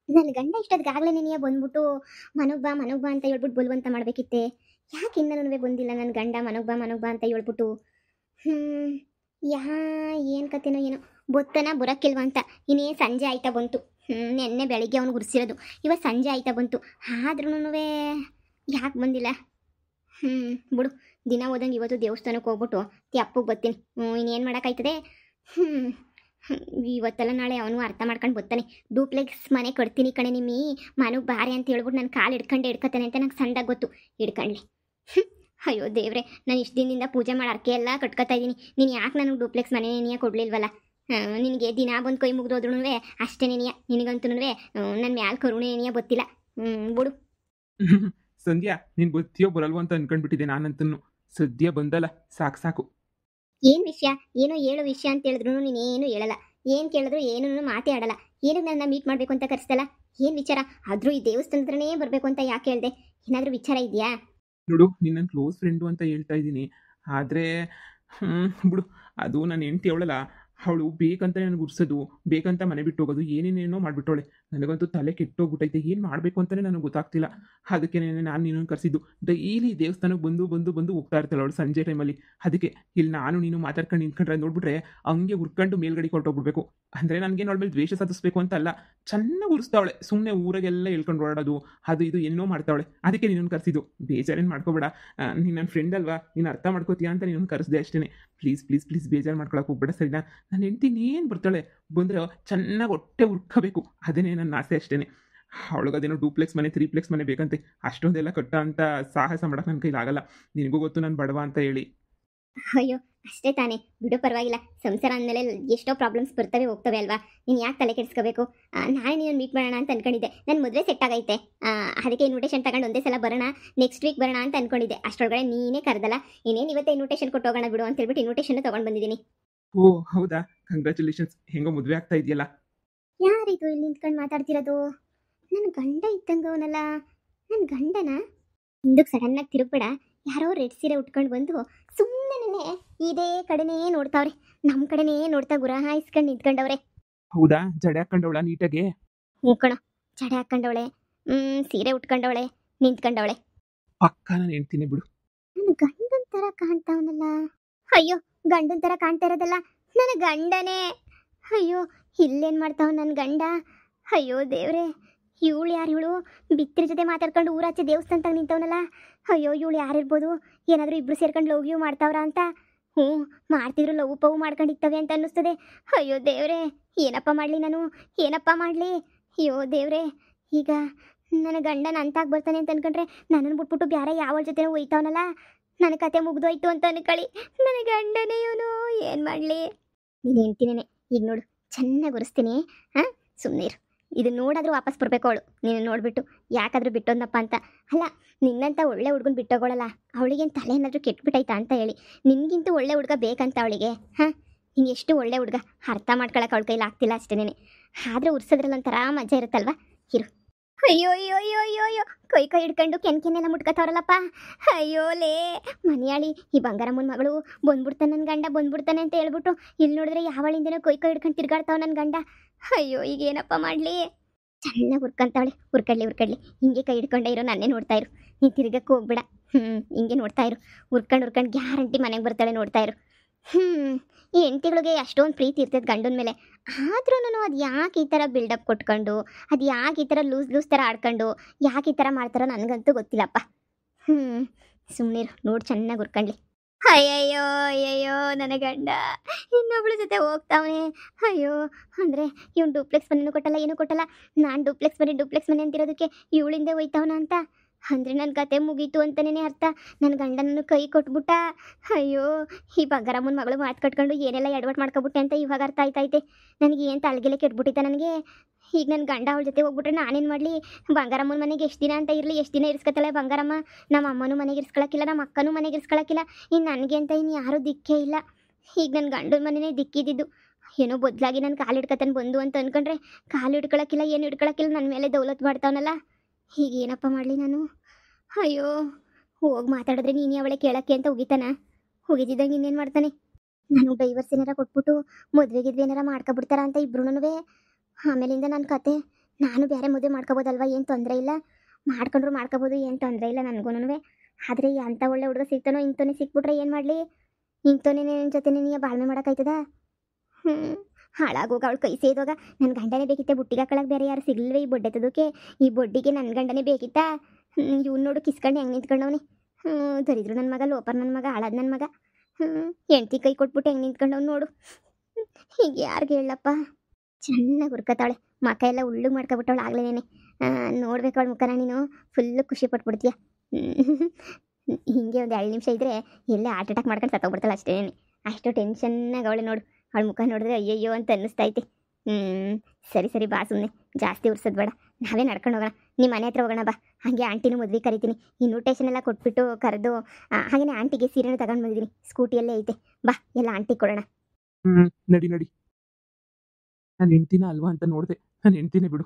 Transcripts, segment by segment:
ನನ್ನ ಗಂಡ ಇಷ್ಟೊತ್ತಿಗಾಗಲೇ ನೀನೇ ಬಂದ್ಬಿಟ್ಟು ಮನೋಗ್ ಬಾ ಅಂತ ಹೇಳ್ಬಿಟ್ಟು ಬಲವಂತ ಮಾಡಬೇಕಿತ್ತೆ. ಯಾಕೆ ಇನ್ನೂ ಬಂದಿಲ್ಲ ನನ್ನ ಗಂಡ ಮನೋಗ್ ಬಾ ಅಂತ ಹೇಳ್ಬಿಟ್ಟು. ಹ್ಞೂ ಯಾ ಏನು ಕತೆನೋ ಏನೋ ಬೊತ್ತನ ಬರೋಕ್ಕಿಲ್ವ ಅಂತ. ಇನ್ನೇ ಸಂಜೆ ಆಯ್ತಾ ಬಂತು. ನೆನ್ನೆ ಬೆಳಿಗ್ಗೆ ಅವ್ನು ಗುರ್ಸಿರೋದು, ಇವಾಗ ಸಂಜೆ ಆಯ್ತಾ ಬಂತು. ಆದ್ರೂ ಯಾಕೆ ಬಂದಿಲ್ಲ? ಹ್ಞೂ ಬಿಡು, ದಿನ ಹೋದಂಗೆ ಇವತ್ತು ದೇವಸ್ಥಾನಕ್ಕೆ ಹೋಗ್ಬಿಟ್ಟು ಅಪ್ಪಗೆ ಬರ್ತೀನಿ. ಇನ್ನೇನು ಮಾಡೋಕ್ಕಾಯ್ತದೆ. ಹ್ಞೂ ಇವತ್ತೆಲ್ಲ ನಾಳೆ ಅವನು ಅರ್ಥ ಮಾಡ್ಕೊಂಡು ಬರ್ತಾನೆ. ಡೂಪ್ಲೆಕ್ಸ್ ಮನೆ ಕೊಡ್ತೀನಿ ಕಣೆ ನಿಮ್ಮಿ, ಮನೆಗೆ ಬಾರೆ ಅಂತ ಹೇಳ್ಬಿಟ್ಟು ನನ್ನ ಕಾಲು ಹಿಡ್ಕೊತಾನೆ ಅಂತ ನಂಗೆ ಸಂದಾಗ ಗೊತ್ತು. ಹಿಡ್ಕೊಳ್ಳಿ. ಅಯ್ಯೋ ದೇವ್ರೆ, ನಾನು ಇಷ್ಟು ದಿನದಿಂದ ಪೂಜೆ ಮಾಡಿ ಅರ್ಕೆ ಎಲ್ಲ ಕಟ್ಕೊತಾ ಇದ್ದೀನಿ. ನೀನು ಯಾಕೆ ನನಗೆ ಡೂಪ್ಲೆಕ್ಸ್ ಮನೆ ನೀನು ಕೊಡಲಿಲ್ವಲ್ಲ? ನಿನಗೆ ದಿನ ಬಂದು ಕೈ ಮುಗಿದೋದ್ರೂ ಅಷ್ಟೇ ನಿನಗಂತೂ ನನ್ನ ಮ್ಯಾಲ ಕರುಣೆ ಗೊತ್ತಿಲ್ಲ. ಬಿಡು. ಸಂಧ್ಯಾ, ನೀನ್ ಬತ್ತಿಯೋ ಬರಲ್ವೋ ಅಂತ ಅನ್ಕೊಂಡ್ಬಿಟ್ಟಿದ್ದೆ ನಾನಂತೂ. ಸದ್ಯ ಬಂದಲ್ಲ, ಸಾಕು ಸಾಕು. ಏನು ವಿಷಯ? ಏನೋ ಹೇಳೋ ವಿಷಯ ಅಂತ ಹೇಳಿದ್ರು ನೀನೇನು ಹೇಳಲ್ಲ. ಏನು ಕೇಳಿದ್ರು ಏನೂ ಮಾತೇ ಆಡಲ್ಲ. ಏನು ನನ್ನ ಮೀಟ್ ಮಾಡಬೇಕು ಅಂತ ಕರೆಸ್ತಲ್ಲ? ಏನು ವಿಚಾರ? ಆದರೂ ಈ ದೇವಸ್ಥಾನತ್ರನೇ ಬರಬೇಕು ಅಂತ ಯಾಕೆ ಹೇಳ್ದೆ? ಏನಾದರೂ ವಿಚಾರ ಇದೆಯಾ? ನೋಡು, ನಿನ್ನ ಕ್ಲೋಸ್ ಫ್ರೆಂಡು ಅಂತ ಹೇಳ್ತಾ ಇದ್ದೀನಿ. ಆದರೆ ಬಿಡು, ಅದು ನನ್ನ ಹೆಂಡ್ತಿ ಅವಳಲ್ಲ. ಅವಳು ಬೇಕಂತ ನನಗೆ ಉರ್ಸೋದು, ಬೇಕಂತ ಮನೆ ಬಿಟ್ಟು ಹೋಗೋದು, ಏನೇನೇನೋ ಮಾಡಿಬಿಟ್ಟವಳೆ. ನನಗಂತೂ ತಲೆ ಕೆಟ್ಟೋಗ್ಬಿಟ್ಟೈತೆ. ಏನು ಮಾಡಬೇಕು ಅಂತಲೇ ನನಗೆ ಗೊತ್ತಾಗ್ತಿಲ್ಲ. ಅದಕ್ಕೆ ನಾನು ನೀನು ಕರೆಸಿದ್ದು. ಡೈಲಿ ದೇವಸ್ಥಾನಕ್ಕೆ ಬಂದು ಬಂದು ಬಂದು ಹೋಗ್ತಾ ಇರ್ತಾಳೆ ಅವಳು ಸಂಜೆ ಟೈಮಲ್ಲಿ. ಅದಕ್ಕೆ ಇಲ್ಲಿ ನಾನು ನೀನು ಮಾತಾಡ್ಕೊಂಡು ನಿಂತ್ಕೊಂಡ್ರೆ ನೋಡ್ಬಿಟ್ರೆ ಹಂಗೆ ಉರ್ಕೊಂಡು ಮೇಲ್ಗಡೆ ಹೊರಟೋಗ್ಬಿಡ್ಬೇಕು. ಅಂದರೆ ನನಗೆ ಅವಳ ಮೇಲೆ ದ್ವೇಷ ಸಾಧಿಸ್ಬೇಕು ಅಂತ ಅಲ್ಲ, ಚೆನ್ನಾಗಿ ಉರಿಸ್ತಾವಳೆ. ಸುಮ್ಮನೆ ಊರಾಗೆಲ್ಲ ಹೇಳ್ಕೊಂಡು ಓಡಾಡೋದು, ಅದು ಇದು ಏನೋ ಮಾಡ್ತಾವಳೆ. ಅದಕ್ಕೆ ನೀನು ಕರೆಸಿದ್ದು. ಬೇಜಾರೇನು ಮಾಡ್ಕೋಬೇಡ. ನೀನು ನನ್ನ ಫ್ರೆಂಡ್ ಅಲ್ವಾ, ನೀನು ಅರ್ಥ ಮಾಡ್ಕೋತೀಯ ಅಂತ ನೀನು ಕರೆಸಿದೆ ಅಷ್ಟೇ. ಪ್ಲೀಸ್ ಪ್ಲೀಸ್ ಪ್ಲೀಸ್ ಬೇಜಾರು ಮಾಡ್ಕೊಳಕ್ಕೆ ಹೋಗ್ಬೇಡ, ಸರಿನಾ? ನನ್ನ ಹೆಂಡ್ತಿ ಏನು ಬರ್ತಾಳೆ, ಬಂದರೆ ಚೆನ್ನಾಗಿ ಹೊಟ್ಟೆ ಉರ್ಕೋಬೇಕು. ಅದೇನೇ ನನ್ನ ಆಸೆ ಅಷ್ಟೇ. ಅವಳಿಗದೇನೋ ಡೂಪ್ಲೆಕ್ಸ್ ಮನೆ 3 ಮನೆ ಬೇಕಂತೆ. ಅಷ್ಟೊಂದೆಲ್ಲ ಕಟ್ಟ ಅಂತ ಸಾಹಸ ಮಾಡೋಕೆ ನನ್ನ ಕೈಲಾಗಲ್ಲ. ನಿನಗೂ ಗೊತ್ತು ನಾನು ಬಡವ ಅಂತ ಹೇಳಿ. ಅಯ್ಯೋ ಅಷ್ಟೇ ತಾನೇ ಬಿಡು, ಪರವಾಗಿಲ್ಲ. ಸಂಸಾರ ಅಂದಮೇಲೆ ಎಷ್ಟೋ ಪ್ರಾಬ್ಲಮ್ಸ್ ಬರ್ತವೆ ಹೋಗ್ತವೆ ಅಲ್ವಾ? ನೀನು ಯಾಕೆ ತಲೆ ಕೆಡಿಸ್ಕೋಬೇಕು? ನಾಳೆ ನೀನು ಮೀಟ್ ಮಾಡೋಣ ಅಂತ ಅನ್ಕೊಂಡಿದ್ದೆ. ನನ್ನ ಮದುವೆ ಸೆಟ್ ಆಗೈತೆ. ಅದಕ್ಕೆ ಇನ್ವಿಟೇಷನ್ ತಗೊಂಡು ಒಂದೇ ಸಲ ಬರೋಣ, ನೆಕ್ಸ್ಟ್ ವೀಕ್ ಬರೋಣ ಅಂತ ಅನ್ಕೊಂಡಿದ್ದೆ. ಅಷ್ಟೊಳಗಡೆ ನೀನೇ ಕರೆದಲ್ಲ. ಇನ್ನೇನು ಇವತ್ತೇ ಇನ್ವಿಟೇಷನ್ ಕೊಟ್ಟು ಹೋಗೋಣ ಬಿಡು ಅಂತ ಹೇಳ್ಬಿಟ್ಟು ಇನ್ವಿಟೇಷನ್ ತೊಗೊಂಡು ಬಂದಿದ್ದೀನಿ. ಓ ಹೌದಾ, ಕಂಗ್ರ್ಯಾಚುಲೇಷನ್ಸ್. ಹೆಂಗೋ ಮದುವೆ ಆಗ್ತಾ ಇದೆಯಲ್ಲ. ಯಾರಿದು ಇಲ್ಲಿ ನಿಂತ್ಕೊಂಡು ಮಾತಾಡ್ತಿರೋದು? ನನ್ನ ಗಂಡ ಇದ್ದಂಗೆ ಅವನಲ್ಲ. ನನ್ನ ಗಂಡನ ಹಿಂದಕ್ಕೆ ಸಡನ್ನಾಗಿ ತಿರುಗ್ಬೇಡ. ಯಾರೋ ರೆಡ್ ಸೀರೆ ಉಟ್ಕೊಂಡು ಬಂದು ಸುಮ್ಮನೆ ಇದೇ ಕಡೆನೇ ನೋಡ್ತಾವ್ರೆ. ನಮ್ಮ ಕಡೆನೇ ನೋಡ್ತಾ ಗುರಾಯಿಸ್ಕೊಂಡು ನಿಂತ್ಕೊಂಡವ್ರೆ. ಹೌದಾ, ಜಡೆ ಹಾಕೊಂಡವಳ ನೀಟಾಗೆ? ಹ್ಞೂ ಕಣೋ, ಜಡೆ ಹಾಕೊಂಡವಳೆ, ಸೀರೆ ಉಟ್ಕೊಂಡವಳೆ, ನಿಂತ್ಕೊಂಡವಳೆ. ಪಕ್ಕ ನಾನು ಹೇಳ್ತೀನಿ ಬಿಡು. ನನ್ನ ಗಂಡನ ಥರ ಕಾಣ್ತಾವನಲ್ಲ. ಅಯ್ಯೋ, ಗಂಡನ ಥರ ಕಾಣ್ತಾ ಇರೋದಲ್ಲ, ನನ್ನ ಗಂಡನೇ. ಅಯ್ಯೋ, ಇಲ್ಲೇನು ಮಾಡ್ತಾವ ನನ್ನ ಗಂಡ? ಅಯ್ಯೋ ದೇವ್ರೆ, ಇವಳು ಯಾರು? ಇವಳು ಬಿತ್ತಿರ ಜೊತೆ ಮಾತಾಡ್ಕೊಂಡು ಊರಾಚೆ ದೇವಸ್ಥಾನದಾಗ ನಿಂತವನಲ್ಲ. ಅಯ್ಯೋ, ಇವಳು ಯಾರಿರ್ಬೋದು? ಏನಾದರೂ ಇಬ್ರು ಸೇರ್ಕೊಂಡು ಲವ್ ಯೂ ಮಾಡ್ತಾವ್ರ ಅಂತ? ಹ್ಞೂ, ಮಾಡ್ತಿದ್ರು ಲವ್ ಪವು ಮಾಡ್ಕೊಂಡಿರ್ತವೆ ಅಂತ ಅನ್ನಿಸ್ತದೆ. ಅಯ್ಯೋ ದೇವ್ರೆ, ಏನಪ್ಪ ಮಾಡಲಿ ನಾನು? ಏನಪ್ಪ ಮಾಡಲಿ? ಅಯ್ಯೋ ದೇವ್ರೆ, ಈಗ ನನ್ನ ಗಂಡನ ಅಂತಾಗಿ ಬರ್ತಾನೆ ಅಂತ ಅನ್ಕೊಂಡ್ರೆ ನನ್ನನ್ನು ಬಿಟ್ಬಿಟ್ಟು ಬೇರೆ ಯಾವಳ ಜೊತೆ ಹೋಯ್ತಾವನಲ್ಲ. ನನ್ನ ಕತೆ ಮುಗ್ದೋಯ್ತು ಅಂತ ಅನ್ಕೊಳ್ಳಿ. ನನ್ನ ಗಂಡನೇ ಇವನು, ಏನು ಮಾಡಲಿ? ನೀನು ಹೇಳ್ತೀನೇನೆ. ಈಗ ನೋಡು, ಚೆನ್ನಾಗಿ ಉರಿಸ್ತೀನಿ. ಹಾಂ, ಸುಮ್ಮನೆ ಇರು. ಇದು ನೋಡಾದರೂ ವಾಪಸ್ ಬರಬೇಕು ಅವಳು. ನೀನು ನೋಡಿಬಿಟ್ಟು ಯಾಕಾದರೂ ಬಿಟ್ಟೋದಪ್ಪ ಅಂತ. ಅಲ್ಲ, ನಿನ್ನಂತ ಒಳ್ಳೆ ಹುಡುಗನ ಬಿಟ್ಟೋಗೋಳಲ್ಲ, ಅವಳಿಗೇನು ತಲೆ ಏನಾದರೂ ಕೆಟ್ಬಿಟ್ಟೈತಾ ಅಂತ ಹೇಳಿ. ನಿನಗಿಂತೂ ಒಳ್ಳೆ ಹುಡುಗ ಬೇಕಂತ ಅವಳಿಗೆ. ಹಾಂ, ಹಿಂಗೆ ಎಷ್ಟು ಒಳ್ಳೆ ಹುಡುಗ, ಅರ್ಥ ಮಾಡ್ಕೊಳಕ್ಕೆ ಅವಳ ಕೈಲಿ ಆಗ್ತಿಲ್ಲ ಅಷ್ಟೇನೆ. ಆದರೂ ಉರ್ಸೋದ್ರಲ್ಲಿ ಒಂಥರ ಮಜಾ ಇರುತ್ತಲ್ವ? ಇರು. ಅಯ್ಯೋ ಅಯ್ಯೋ ಅಯ್ಯೋ ಅಯ್ಯೋ ಅಯ್ಯೋ, ಕೈ ಹಿಡ್ಕೊಂಡು ಕೆನ್ಕೆನೆಲ್ಲ ಮುಟ್ಕೋತಾವ್ರಲ್ಲಪ್ಪ. ಅಯ್ಯೋ ಲೇ ಮನೆಯಾಳಿ, ಈ ಬಂಗಾರಮ್ಮನ ಮಗಳು ಬಂದ್ಬಿಡ್ತಾನೆ, ನನ್ನ ಗಂಡ ಬಂದ್ಬಿಡ್ತಾನೆ ಅಂತ ಹೇಳ್ಬಿಟ್ಟು ಇಲ್ಲಿ ನೋಡಿದ್ರೆ ಯಾವಳಿಂದನೋ ಕೈ ಹಿಡ್ಕೊಂಡು ತಿರ್ಗಾಡ್ತಾವ ನನ್ನ ಗಂಡ. ಅಯ್ಯೋ, ಈಗ ಏನಪ್ಪ ಮಾಡಲಿ? ಚೆನ್ನಾಗಿ ಹುರ್ಕಂತಾವಳೆ. ಹುರ್ಕಡ್ಲಿ. ಹಿಂಗೆ ಕೈ ಹಿಡ್ಕೊಂಡೆ ಇರೋ, ನನ್ನೇ ನೋಡ್ತಾ ಇರು. ನೀನು ತಿರ್ಗಕ್ಕೆ ಹೋಗ್ಬೇಡ. ಹಿಂಗೆ ನೋಡ್ತಾ ಇರು. ಹುರ್ಕೊಂಡು ಗ್ಯಾರಂಟಿ ಮನೆಗೆ ಬರ್ತಾಳೆ, ನೋಡ್ತಾ ಇರು. ಈ ಹೆಂಡ್ತಿಗಳಿಗೆ ಅಷ್ಟೊಂದು ಪ್ರೀತಿ ಇರ್ತೈತೆ ಗಂಡನ ಮೇಲೆ. ಆದ್ರೂ ಅದು ಯಾಕೆ ಈ ಥರ ಬಿಲ್ಡಪ್ ಕೊಟ್ಕೊಂಡು, ಅದು ಯಾಕೆ ಈ ಥರ ಲೂಸ್ ಥರ ಆಡ್ಕೊಂಡು, ಯಾಕೆ ಈ ಥರ ಮಾಡ್ತಾರೋ ನನಗಂತೂ ಗೊತ್ತಿಲ್ಲಪ್ಪ. ಸುಮ್ಮನಿರು, ನೋಡಿ ಚೆನ್ನಾಗಿ ಹುರ್ಕೊಂಡ್ಲಿ. ಅಯ್ಯಯ್ಯೋ ಅಯ್ಯಯ್ಯೋ, ನನ್ನ ಗಂಡ ಇನ್ನೊಬ್ಳ ಜೊತೆ ಹೋಗ್ತಾವನೆ. ಅಯ್ಯೋ, ಅಂದರೆ ಇವ್ನು ಡೂಪ್ಲೆಕ್ಸ್ ಮನೆಯೂ ಕೊಟ್ಟಲ್ಲ, ಏನೂ ಕೊಟ್ಟಲ್ಲ. ನಾನು ಡೂಪ್ಲೆಕ್ಸ್ ಮನೆ ಅಂತಿರೋದಕ್ಕೆ ಇವಳಿಂದೆ ಹೋಯ್ತಾವನ ಅಂತ ಅಂದರೆ ನನ್ನ ಕತೆ ಮುಗೀತು ಅಂತಲೇ ಅರ್ಥ. ನನ್ನ ಗಂಡ ನನ್ನ ಕೈ ಕೊಟ್ಬಿಟ್ಟ. ಅಯ್ಯೋ, ಈ ಬಂಗಾರಮ್ಮನ ಮಗಳು ಮಾತು ಕಟ್ಕೊಂಡು ಏನೆಲ್ಲ ಎಡವಟ್ಟು ಮಾಡ್ಕೊಬಿಟ್ಟೆ ಅಂತ ಇವಾಗ ಅರ್ಥ ಆಯ್ತೈತೆ ನನಗೆ. ಏನು ತಲೆಗೆಲೆ ಕೆಟ್ಬಿಟ್ಟಿತ್ತ ನನಗೆ. ಈಗ ನನ್ನ ಗಂಡ ಅವಳ ಜೊತೆ ಹೋಗ್ಬಿಟ್ರೆ ನಾನೇನು ಮಾಡಲಿ? ಬಂಗಾರಮ್ಮನ ಮನೆಗೆ ಎಷ್ಟು ದಿನ ಅಂತ ಇರಲಿ? ಎಷ್ಟು ದಿನ ಇರಿಸ್ಕೊತಾಳೆ ಬಂಗಾರಮ್ಮ? ನಮ್ಮ ಅಮ್ಮನೂ ಮನೆಗೆ ಇರಿಸ್ಕೊಳಕ್ಕಿಲ್ಲ, ನಮ್ಮ ಅಕ್ಕನೂ ಮನೆಗೆ ಇರಿಸ್ಕೊಳಕ್ಕಿಲ್ಲ. ಇನ್ನು ನನಗೆ ಅಂತ ಇನ್ನು ಯಾರೂ ದಿಕ್ಕೇ ಇಲ್ಲ. ಈಗ ನನ್ನ ಗಂಡನ ಮನೆಯೇ ದಿಕ್ಕಿದ್ದು. ಏನೋ ಬದಲಾಗಿ ನಾನು ಕಾಲು ಹಿಡ್ಕೊತಾನೆ ಬಂದು ಅಂತ ಅಂದ್ಕೊಂಡ್ರೆ ಕಾಲು ಹಿಡ್ಕೊಳಕ್ಕಿಲ್ಲ, ಏನು ಹಿಡ್ಕೊಳಕ್ಕಿಲ್ಲ. ನನ್ನ ಮೇಲೆ ದೌಲತ್ ಮಾಡ್ತಾವನಲ್ಲ. ಹೀಗೇನಪ್ಪ ಮಾಡಲಿ ನಾನು? ಅಯ್ಯೋ, ಹೋಗಿ ಮಾತಾಡಿದ್ರೆ ನೀನೇ ಅವಳೆ ಕೇಳೋಕ್ಕೆ ಅಂತ ಹೋಗಿತಾನ? ಹೋಗಿದ್ದಂಗೆ ಇನ್ನೇನು ಮಾಡ್ತಾನೆ? ನಾನು ಡೈವರ್ಸ್ ಏನಾರ ಕೊಟ್ಬಿಟ್ಟು ಮದುವೆಗಿದ್ವಿ ಏನಾರ ಮಾಡ್ಕೊಬಿಡ್ತಾರ ಅಂತ ಇಬ್ರುನುವೆ. ಆಮೇಲಿಂದ ನನ್ನ ಕತೆ ನಾನು ಬೇರೆ ಮದುವೆ ಮಾಡ್ಕೋಬೋದಲ್ವಾ, ಏನು ತೊಂದರೆ ಇಲ್ಲ. ಮಾಡ್ಕೊಂಡ್ರು ಮಾಡ್ಕೋಬೋದು, ಏನು ತೊಂದರೆ ಇಲ್ಲ ನನಗೂನುವೆ. ಆದರೆ ಅಂಥ ಒಳ್ಳೆ ಹುಡುಗ ಸಿಗ್ತಾನೋ ಇಂಥವನೇ ಸಿಕ್ಬಿಟ್ರೆ ಏನು ಮಾಡಲಿ? ಇಂಥವನೇ ನಿನ್ನ ಜೊತೆ ನೀನು ಬಾಳ್ವೆ ಮಾಡೋಕ್ಕಾಯ್ತದ? ಹ್ಞೂ. ಹಾಳಾಗೋಗ ಅವಳು ಕೈ ಸೇದೋಗ ನನ್ನ ಗಂಡನೇ ಬೇಕಿತ್ತೆ, ಬುಟ್ಟಿಗೆ ಹಾಕೊಳಕ್ಕೆ ಬೇರೆ ಯಾರು ಸಿಗ್ಲಿಲ್ವೇ ಈ ಬೊಡ್ಡೆತದಕ್ಕೆ? ಈ ಬೊಡ್ಡಿಗೆ ನನ್ನ ಗಂಡನೇ ಬೇಕಿತ್ತಾ? ಇವ್ನು ನೋಡು ಕಿಸ್ಕೊಂಡು ಹೆಂಗೆ ನಿಂತ್ಕೊಂಡವನಿ. ಹ್ಞೂ, ದರಿದ್ರು ನನ್ನ ಮಗ, ಲೋಪರ್ ನನ್ನ ಮಗ, ಹಾಳಾದ ನನ್ನ ಮಗ. ಹೆಂಡ್ತಿ ಕೈ ಕೊಟ್ಬಿಟ್ಟು ಹೆಂಗೆ ನಿಂತ್ಕೊಂಡವ್ನು ನೋಡು. ಹೀಗೆ ಯಾರಿಗೆ ಹೇಳಪ್ಪ? ಚೆನ್ನಾಗಿ ಹುರ್ಕತಾವಳೆ, ಮಕ ಎಲ್ಲ ಉಳ್ಳುಗೆ ಮಾಡ್ಕೊಬಿಟ್ಟವಳು ಆಗ್ಲೇನೆ. ನೋಡ್ಬೇಕು ಅವಳ ಮುಖನ ನೀನು, ಫುಲ್ಲು ಖುಷಿ ಪಟ್ಬಿಡ್ತೀಯ. ಹಿಂಗೆ ಒಂದು 2 ನಿಮಿಷ ಇದ್ದರೆ ಎಲ್ಲೇ ಹಾರ್ಟ್ ಅಟ್ಯಾಕ್ ಮಾಡ್ಕೊಂಡು ಸತ್ತೋಗ್ಬಿಡ್ತಾಳೆ ಅಷ್ಟೇ. ಅಷ್ಟು ಟೆನ್ಷನ್ನಾಗಿ ಅವಳೆ ನೋಡು. ಅವಳ ಮುಖ ನೋಡಿದ್ರೆ ಅಯ್ಯಯ್ಯೋ ಅಂತ ಅನ್ನಿಸ್ತೈತೆ. ಸರಿ ಸರಿ ಬಾ, ಸುಮ್ಮನೆ ಜಾಸ್ತಿ ಉರ್ಸೋದು ಬೇಡ, ನಾವೇ ನಡ್ಕೊಂಡು ಹೋಗೋಣ. ನಿಮ್ಮ ಮನೆ ಹತ್ರ ಹೋಗೋಣ ಬಾ. ಹಾಗೆ ಆಂಟಿನೂ ಮದುವೆ ಕರಿತೀನಿ, ಇನ್ವಿಟೇಷನ್ ಎಲ್ಲ ಕೊಟ್ಬಿಟ್ಟು ಕರೆದು ಹಾಗೆಯೇ ಆಂಟಿಗೆ ಸೀರೆನೂ ತಗೊಂಡು ಬಂದಿದ್ದೀನಿ, ಸ್ಕೂಟಿಯಲ್ಲೇ ಐತೆ. ಬಾ ಎಲ್ಲ ಆಂಟಿ ಕೊಡೋಣ. ನಡಿ ನಡಿ. ನಾನು ಹೆಂಡ್ತಿನ ಅಲ್ವಾ ಅಂತ ನೋಡಿದೆ, ನಾನು ಹೆಂಡ್ತಿನೇ ಬಿಡು.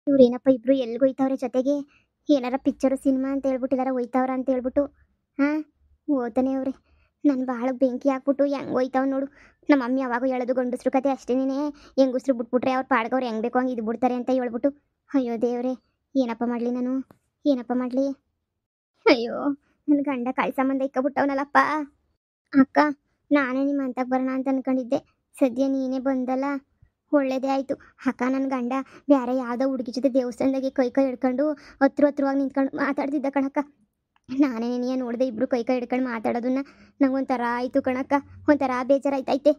ಇವ್ರೇನಪ್ಪ ಇಬ್ರು ಎಲ್ಲಿಗೆ ಹೋಯ್ತವ್ರೆ ಜೊತೆಗೆ? ಏನಾರ ಪಿಕ್ಚರು ಸಿನಿಮಾ ಅಂತ ಹೇಳ್ಬಿಟ್ಟು ಎಲ್ಲಾರ ಹೋಯ್ತವ್ರ ಅಂತ ಹೇಳ್ಬಿಟ್ಟು ಓದ್ತಾನೆ ಅವ್ರೆ. ನನ್ನ ಭಾಳ ಬೆಂಕಿ ಹಾಕ್ಬಿಟ್ಟು ಹೆಂಗೆ ಹೋಯ್ತಾವ್ ನೋಡು. ನಮ್ಮ ಮಮ್ಮಿ ಯಾವಾಗ ಹೇಳೋದು ಗಂಡಸ್ರು ಕತೆ ಅಷ್ಟೇನೇ, ಹೆಂಗಸ್ರು ಬಿಟ್ಬಿಟ್ರೆ ಅವ್ರು ಪಾಡ್ಗವ್ರು ಹೆಂಗೆ ಬೇಕೋ ಹಂಗೆ ಇದು ಬಿಡ್ತಾರೆ ಅಂತ ಹೇಳ್ಬಿಟ್ಟು. ಅಯ್ಯೋ ದೇವ್ರೆ, ಏನಪ್ಪ ಮಾಡಲಿ ನಾನು, ಏನಪ್ಪ ಮಾಡಲಿ? ಅಯ್ಯೋ, ನನ್ನ ಗಂಡ ಕಾಯಿ ಸಂಬಂಧ ಇಕ್ಕಬಿಟ್ಟವನಲ್ಲಪ್ಪ. ಅಕ್ಕ, ನಾನೇ ನಿಮ್ಮ ಅಂತಕ್ಕೆ ಬರೋಣ ಅಂತ ಅನ್ಕೊಂಡಿದ್ದೆ, ಸದ್ಯ ನೀನೇ ಬಂದಲ್ಲ, ಒಳ್ಳೇದೇ ಆಯಿತು. ಅಕ್ಕ, ನನ್ನ ಗಂಡ ಬೇರೆ ಯಾವುದೋ ಹುಡುಗಿ ಜೊತೆ ದೇವಸ್ಥಾನದಾಗೆ ಕೈ ಹಿಡ್ಕೊಂಡು ಹತ್ರವಾಗಿ ನಿಂತ್ಕೊಂಡು ಮಾತಾಡ್ತಿದ್ದ ಕಣಕ್ಕ. ನಾನೇ ನೀನು ನೋಡಿದೆ, ಇಬ್ಬರು ಕೈ ಹಿಡ್ಕೊಂಡು ಮಾತಾಡೋದನ್ನ. ನಂಗೊಂಥರ ಆಯಿತು ಕಣಕ್ಕ, ಒಂಥರ ಬೇಜಾರಾಯ್ತೈತೆ.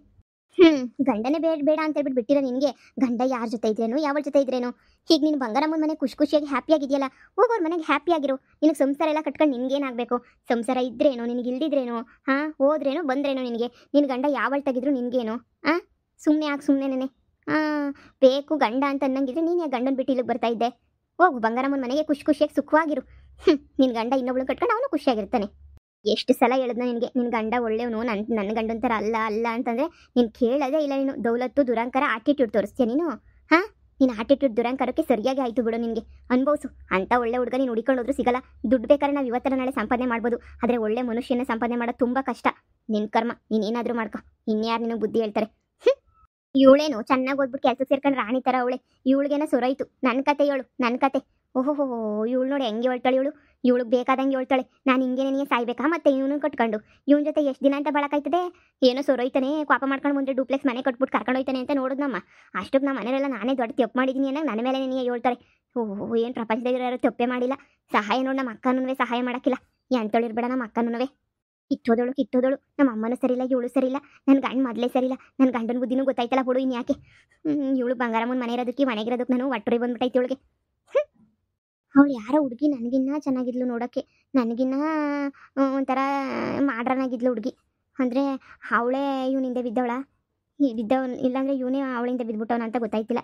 ಗಂಡನೇ ಬೇಡ ಬೇಡ ಅಂತ ಹೇಳ್ಬಿಟ್ಟು ಬಿಟ್ಟಿರ ನಿನಗೆ. ಗಂಡ ಯಾರ ಜೊತೆ ಇದ್ರೇನು, ಯಾವಳ ಜೊತೆ ಇದ್ರೇನು? ಈಗ ನೀನು ಬಂಗಾರಮ್ಮನ ಮನೆ ಖುಷಿಯಾಗಿ ಹ್ಯಾಪಿಯಾಗಿದೆಯಲ್ಲ, ಹೋಗೋರು ಮನೆಗೆ ಹ್ಯಾಪಿಯಾಗಿರು. ನಿನಗೆ ಸಂಸಾರ ಎಲ್ಲ ಕಟ್ಕೊಂಡು ನಿನ್ಗೇನಾಗಬೇಕು? ಸಂಸಾರ ಇದ್ರೇನು, ನಿನಗೆ ಇಲ್ದಿದ್ರೇನು? ಹೋದ್ರೇನು ಬಂದ್ರೇನು ನಿನಗೆ? ನಿನ್ನ ಗಂಡ ಯಾವಳ ತೆಗಿದ್ರು ನಿನಗೇನು? ಸುಮ್ಮನೆ ಯಾಕೆ ಸುಮ್ಮನೆ ಬೇಕು ಗಂಡ ಅಂತ ಅನ್ನಂಗಿದ್ರೆ ನೀನು ಯಾಕೆ ಗಂಡನ ಬಿಟ್ಟು ಇಲ್ಲಿಗೆ ಬರ್ತಾ ಇದ್ದೆ? ಹೋಗು ಬಂಗಾರಮ್ಮನ ಮನೆಗೆ ಖುಷಿಯಾಗಿ ಸುಖವಾಗಿರು. ನಿನ್ನ ಗಂಡ ಇನ್ನೊಬ್ಳು ಕಟ್ಕೊಂಡು ಅವನು ಖುಷಿಯಾಗಿರ್ತಾನೆ. ಎಷ್ಟು ಸಲ ಹೇಳಿದ್ನ ನಿನಗೆ, ನಿನ್ನ ಗಂಡ ಒಳ್ಳೆಯವನು, ನನ್ನ ಗಂಡನ ಥರ ಅಲ್ಲ ಅಲ್ಲ ಅಂತಂದರೆ ನೀನು ಕೇಳೋದೇ ಇಲ್ಲ. ನೀನು ದೌಲತ್ತು ದುರಂಕಾರ ಆಟಿಟ್ಯೂಡ್ ತೋರಿಸ್ತೀಯ ನೀನು. ನೀನು ಆಟಿಟ್ಯೂಡ್ ದುರಂಕಾರಕ್ಕೆ ಸರಿಯಾಗಿ ಆಯಿತು ಬಿಡು, ನಿನಗೆ ಅನುಭವಿಸು. ಅಂಥ ಒಳ್ಳೆ ಹುಡುಗ ನೀನು ಹುಡುಕೊಂಡು ಹೋದ್ರೂ ಸಿಗಲ್ಲ. ದುಡ್ಡು ಬೇಕಾದ್ರೆ ನಾವು ಇವತ್ತರ ನಾಳೆ ಸಂಪಾದನೆ ಮಾಡ್ಬೋದು, ಆದರೆ ಒಳ್ಳೆ ಮನುಷ್ಯನ ಸಂಪಾದನೆ ಮಾಡೋದು ತುಂಬ ಕಷ್ಟ. ನಿನ್ನ ಕರ್ಮ, ನೀನೇನಾದರೂ ಮಾಡ್ಕೊ, ಇನ್ಯಾರು ನಿನಗೆ ಬುದ್ಧಿ ಹೇಳ್ತಾರೆ? ಇವಳೇನು ಚೆನ್ನಾಗಿ ಓದ್ಬಿಟ್ಟು ಕೆಲಸಕ್ಕೆ ಸೇರ್ಕೊಂಡು ರಾಣಿ ಥರ ಅವಳೆ. ಇವಳಿಗೇನೋ ಸೊರಾಯ್ತು. ನನ್ನ ಕತೆ ಹೇಳು, ನನ್ನ ಕತೆ. ಓಹೋ, ಇವಳು ನೋಡಿ ಹೆಂಗೆ ಹೇಳ್ತಾಳೆ ಇವಳು. ಇವಳಿಗೆ ಬೇಕಾದಂಗೆ ಹೇಳ್ತಾಳೆ. ನಾನು ಹಿಂಗೆ ನಿನಗೆ ಸಾಯ್ಬೇಕಾ ಮತ್ತೆ ಇವನು ಕಟ್ಕೊಂಡು? ಇವನ ಜೊತೆ ಎಷ್ಟು ದಿನ ಅಂತ ಬಳಕಾಯ್ತದೆ? ಏನೋ ಸೊರೈತಾನೆ, ಕೋಪ ಮಾಡ್ಕೊಂಡು ಮುಂದೆ ಡೂಪ್ಲೆಕ್ಸ್ ಮನೆ ಕಟ್ಬಿಟ್ಟು ಕರ್ಕೊಂಡು ಹೋಯ್ತಾನೆ ಅಂತ ನೋಡಿದ್ನಮ್ಮ. ಅಷ್ಟಕ್ಕೆ ನಮ್ಮ ಮನೆಯಲ್ಲ ನಾನೇ ದೊಡ್ಡ ತಪ್ಪು ಮಾಡಿದ್ದೀನಿ ಅನ್ನೋ ನನ್ನ ಮೇಲೆ ನಿನಗೆ ಹೇಳ್ತಾರೆ. ಓಹೋ, ಏನು ಪ್ರಪಂಚದಾಗ ಯಾರು ತಪ್ಪೇ ಮಾಡಿಲ್ಲ. ಸಹಾಯ ನೋಡಿ ನಮ್ಮ ಅಕ್ಕನೂ ಸಹಾಯ ಮಾಡೋಕ್ಕಿಲ್ಲ. ಎಂತೊಳಿರ್ಬೇಡ ನಮ್ಮ ಅಕ್ಕನೂ. ಕಿತ್ತೋದಳು ನಮ್ಮ ಅಮ್ಮನೂ ಸರಿಯಿಲ್ಲ, ಇವಳು ಸರಿಯಿಲ್ಲ. ನನ್ನ ಗಂಡ ಮೊದಲೇ ಸರಿಯಿಲ್ಲ. ನನ್ನ ಗಂಡನ ಬುದ್ಧಿನೂ ಗೊತ್ತಾಯ್ತಲ್ಲ ಬಿಡು, ಇನ್ಯಾಕೆ? ಇವಳು ಬಂಗಾರಮ್ಮನ ಮನೆ ಇರೋದಕ್ಕೆ ಮನೆಗಿರೋದಕ್ಕೆ ನಾನು ಒಟ್ಟರೆ ಬಂದ್ಬಿಟ್ಟೈತಿ ಇವಳಿಗೆ. ಅವಳು ಯಾರೋ ಹುಡುಗಿ ನನಗಿನ್ನ ಚೆನ್ನಾಗಿದ್ಲು ನೋಡೋಕ್ಕೆ, ನನಗಿನ್ನ ಒಂಥರ ಮಾಡ್ರನಾಗಿದ್ಲು ಹುಡುಗಿ. ಅಂದರೆ ಅವಳೇ ಇವನಿಂದ ಬಿದ್ದವಳ, ಬಿದ್ದವ್ ಇಲ್ಲಾಂದರೆ ಇವನೇ ಅವಳಿಂದ ಬಿದ್ದುಬಿಟ್ಟವನ ಅಂತ ಗೊತ್ತಾಯ್ತಿಲ್ಲ.